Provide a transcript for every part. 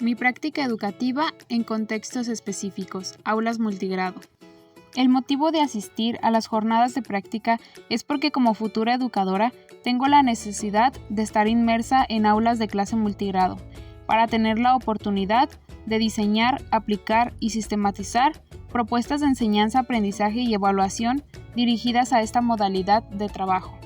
Mi práctica educativa en contextos específicos, aulas multigrado. El motivo de asistir a las jornadas de práctica es porque como futura educadora tengo la necesidad de estar inmersa en aulas de clase multigrado para tener la oportunidad de diseñar, aplicar y sistematizar propuestas de enseñanza, aprendizaje y evaluación dirigidas a esta modalidad de trabajo.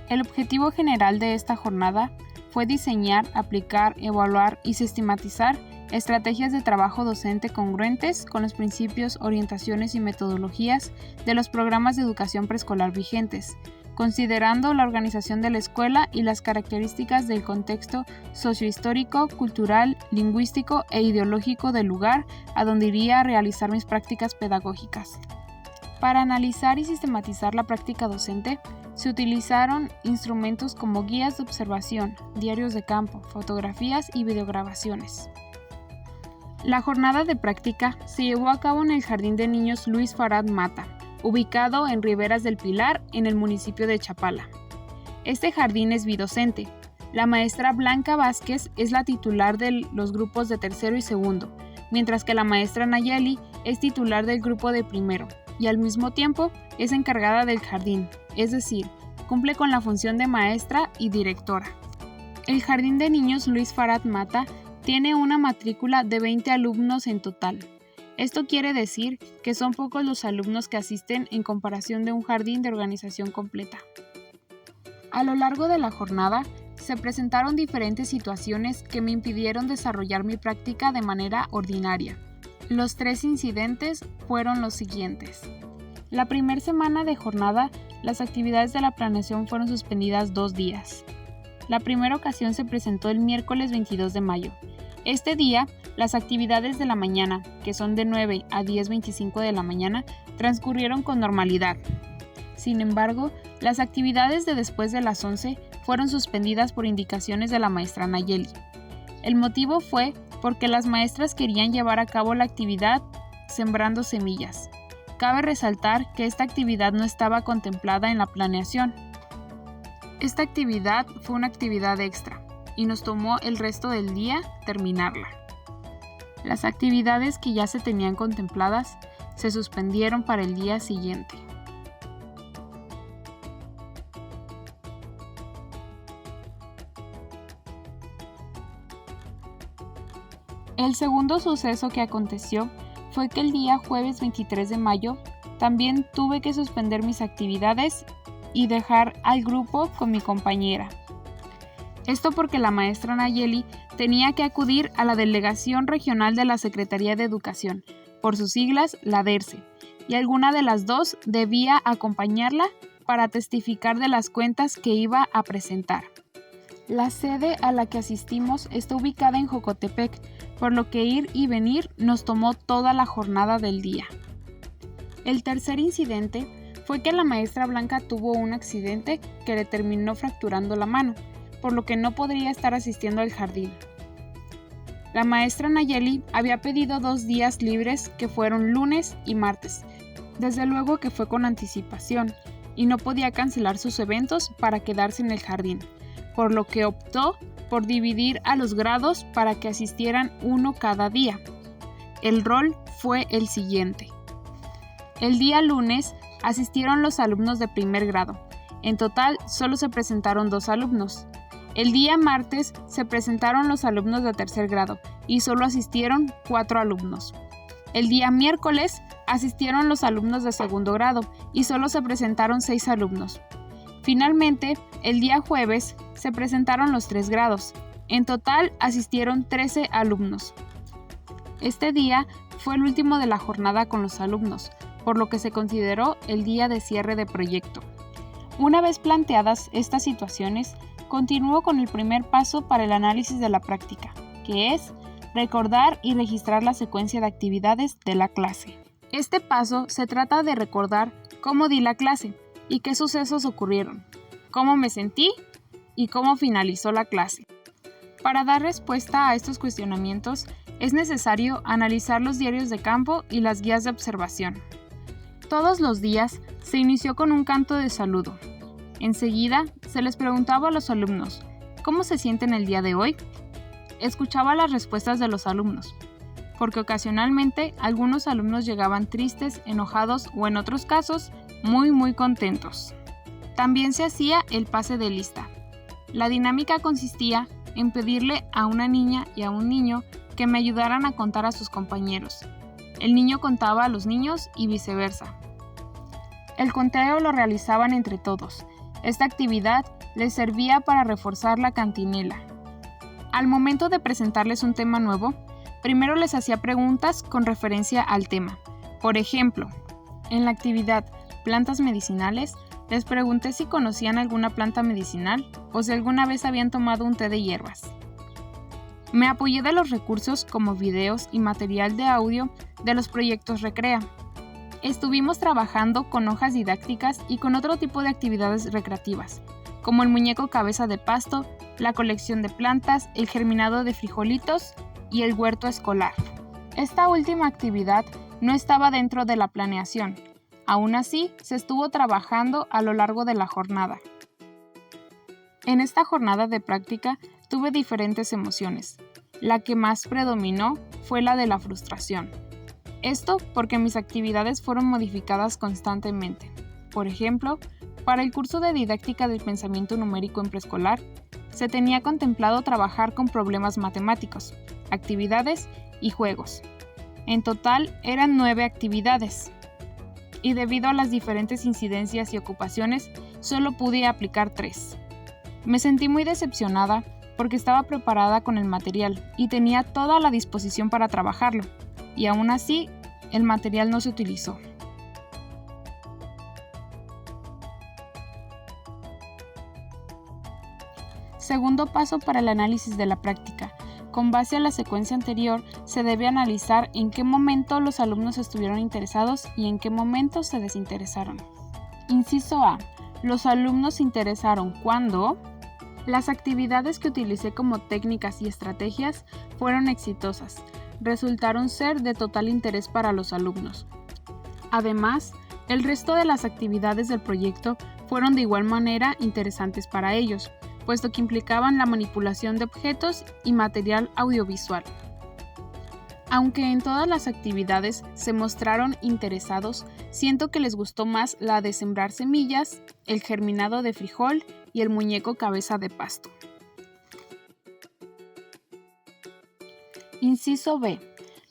El objetivo general de esta jornada fue diseñar, aplicar, evaluar y sistematizar estrategias de trabajo docente congruentes con los principios, orientaciones y metodologías de los programas de educación preescolar vigentes, considerando la organización de la escuela y las características del contexto sociohistórico, cultural, lingüístico e ideológico del lugar a donde iría a realizar mis prácticas pedagógicas. Para analizar y sistematizar la práctica docente, se utilizaron instrumentos como guías de observación, diarios de campo, fotografías y videograbaciones. La jornada de práctica se llevó a cabo en el Jardín de Niños Luis Farad Mata, ubicado en Riberas del Pilar, en el municipio de Chapala. Este jardín es bidocente. La maestra Blanca Vázquez es la titular de los grupos de tercero y segundo, mientras que la maestra Nayeli es titular del grupo de primero, y al mismo tiempo es encargada del jardín, es decir, cumple con la función de maestra y directora. El Jardín de Niños Luis Farad Mata tiene una matrícula de 20 alumnos en total. Esto quiere decir que son pocos los alumnos que asisten en comparación de un jardín de organización completa. A lo largo de la jornada, se presentaron diferentes situaciones que me impidieron desarrollar mi práctica de manera ordinaria. Los 3 incidentes fueron los siguientes. La primera semana de jornada, las actividades de la planeación fueron suspendidas 2 días. La primera ocasión se presentó el miércoles 22 de mayo. Este día, las actividades de la mañana, que son de 9 a 10:25 de la mañana, transcurrieron con normalidad. Sin embargo, las actividades de después de las 11 fueron suspendidas por indicaciones de la maestra Nayeli. El motivo fue porque las maestras querían llevar a cabo la actividad sembrando semillas. Cabe resaltar que esta actividad no estaba contemplada en la planeación. Esta actividad fue una actividad extra y nos tomó el resto del día terminarla. Las actividades que ya se tenían contempladas se suspendieron para el día siguiente. El segundo suceso que aconteció fue que el día jueves 23 de mayo también tuve que suspender mis actividades y dejar al grupo con mi compañera. Esto porque la maestra Nayeli tenía que acudir a la Delegación Regional de la Secretaría de Educación, por sus siglas, la DERCE, y alguna de las dos debía acompañarla para testificar de las cuentas que iba a presentar. La sede a la que asistimos está ubicada en Jocotepec, por lo que ir y venir nos tomó toda la jornada del día. El tercer incidente fue que la maestra Blanca tuvo un accidente que le terminó fracturando la mano, por lo que no podría estar asistiendo al jardín. La maestra Nayeli había pedido 2 días libres que fueron lunes y martes, desde luego que fue con anticipación, y no podía cancelar sus eventos para quedarse en el jardín, por lo que optó por dividir a los grados para que asistieran uno cada día. El rol fue el siguiente. El día lunes asistieron los alumnos de primer grado. En total solo se presentaron 2 alumnos. El día martes se presentaron los alumnos de tercer grado y solo asistieron 4 alumnos. El día miércoles asistieron los alumnos de segundo grado y solo se presentaron 6 alumnos. Finalmente, el día jueves se presentaron los 3 grados. En total asistieron 13 alumnos. Este día fue el último de la jornada con los alumnos, por lo que se consideró el día de cierre de proyecto. Una vez planteadas estas situaciones, continúo con el primer paso para el análisis de la práctica, que es recordar y registrar la secuencia de actividades de la clase. Este paso se trata de recordar cómo di la clase y qué sucesos ocurrieron, cómo me sentí y cómo finalizó la clase. Para dar respuesta a estos cuestionamientos, es necesario analizar los diarios de campo y las guías de observación. Todos los días se inició con un canto de saludo. Enseguida se les preguntaba a los alumnos, ¿cómo se sienten el día de hoy? escuchaba las respuestas de los alumnos, porque ocasionalmente algunos alumnos llegaban tristes, enojados o en otros casos, muy contentos. También se hacía el pase de lista. La dinámica consistía en pedirle a una niña y a un niño que me ayudaran a contar a sus compañeros. El niño contaba a los niños y viceversa. El conteo lo realizaban entre todos. Esta actividad les servía para reforzar la cantinela. Al momento de presentarles un tema nuevo, primero les hacía preguntas con referencia al tema. Por ejemplo, en la actividad Plantas medicinales, les pregunté si conocían alguna planta medicinal o si alguna vez habían tomado un té de hierbas. Me apoyé de los recursos como videos y material de audio de los proyectos Recrea. Estuvimos trabajando con hojas didácticas y con otro tipo de actividades recreativas, como el muñeco cabeza de pasto, la colección de plantas, el germinado de frijolitos y el huerto escolar. Esta última actividad no estaba dentro de la planeación. Aún así, se estuvo trabajando a lo largo de la jornada. En esta jornada de práctica tuve diferentes emociones. La que más predominó fue la de la frustración. Esto porque mis actividades fueron modificadas constantemente. Por ejemplo, para el curso de didáctica del pensamiento numérico en preescolar, se tenía contemplado trabajar con problemas matemáticos, actividades y juegos. En total eran 9 actividades. Y debido a las diferentes incidencias y ocupaciones, solo pude aplicar 3. Me sentí muy decepcionada porque estaba preparada con el material y tenía toda la disposición para trabajarlo, y aún así, el material no se utilizó. Segundo paso para el análisis de la práctica. Con base a la secuencia anterior, se debe analizar en qué momento los alumnos estuvieron interesados y en qué momento se desinteresaron. Inciso A. Los alumnos se interesaron cuando las actividades que utilicé como técnicas y estrategias fueron exitosas. Resultaron ser de total interés para los alumnos. Además, el resto de las actividades del proyecto fueron de igual manera interesantes para ellos, puesto que implicaban la manipulación de objetos y material audiovisual. Aunque en todas las actividades se mostraron interesados, siento que les gustó más la de sembrar semillas, el germinado de frijol y el muñeco cabeza de pasto. Inciso B.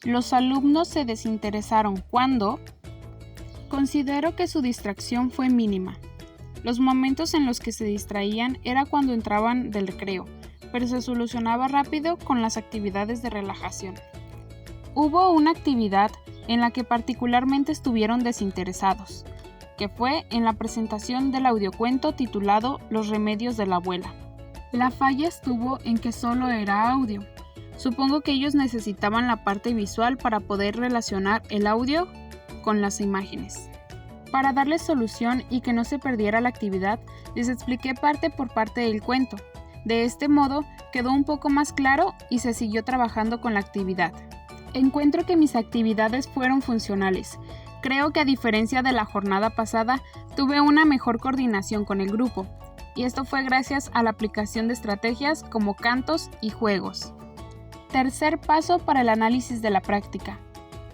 Los alumnos se desinteresaron cuando considero que su distracción fue mínima. Los momentos en los que se distraían era cuando entraban del recreo, pero se solucionaba rápido con las actividades de relajación. Hubo una actividad en la que particularmente estuvieron desinteresados, que fue en la presentación del audiocuento titulado Los remedios de la abuela. La falla estuvo en que solo era audio. Supongo que ellos necesitaban la parte visual para poder relacionar el audio con las imágenes. Para darles solución y que no se perdiera la actividad, les expliqué parte por parte del cuento. De este modo, quedó un poco más claro y se siguió trabajando con la actividad. Encuentro que mis actividades fueron funcionales. Creo que a diferencia de la jornada pasada, tuve una mejor coordinación con el grupo, y esto fue gracias a la aplicación de estrategias como cantos y juegos. Tercer paso para el análisis de la práctica.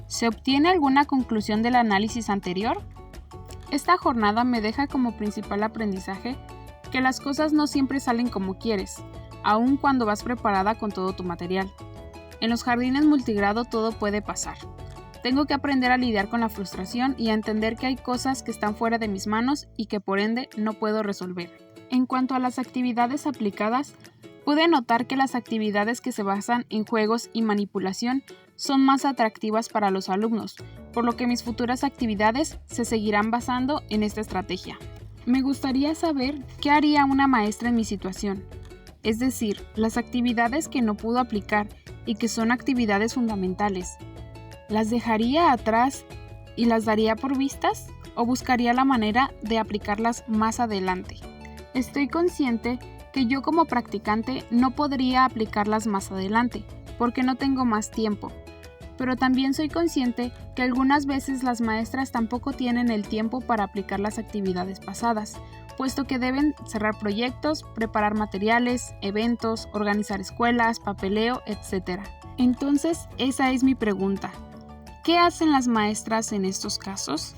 ¿Se obtiene alguna conclusión del análisis anterior? Esta jornada me deja como principal aprendizaje que las cosas no siempre salen como quieres, aun cuando vas preparada con todo tu material. En los jardines multigrado todo puede pasar. Tengo que aprender a lidiar con la frustración y a entender que hay cosas que están fuera de mis manos y que por ende no puedo resolver. En cuanto a las actividades aplicadas, pude notar que las actividades que se basan en juegos y manipulación son más atractivas para los alumnos, por lo que mis futuras actividades se seguirán basando en esta estrategia. Me gustaría saber qué haría una maestra en mi situación, es decir, las actividades que no pudo aplicar y que son actividades fundamentales. ¿Las dejaría atrás y las daría por vistas o buscaría la manera de aplicarlas más adelante? Estoy consciente que yo como practicante no podría aplicarlas más adelante, porque no tengo más tiempo. Pero también soy consciente que algunas veces las maestras tampoco tienen el tiempo para aplicar las actividades pasadas, puesto que deben cerrar proyectos, preparar materiales, eventos, organizar escuelas, papeleo, etc. Entonces, esa es mi pregunta. ¿Qué hacen las maestras en estos casos?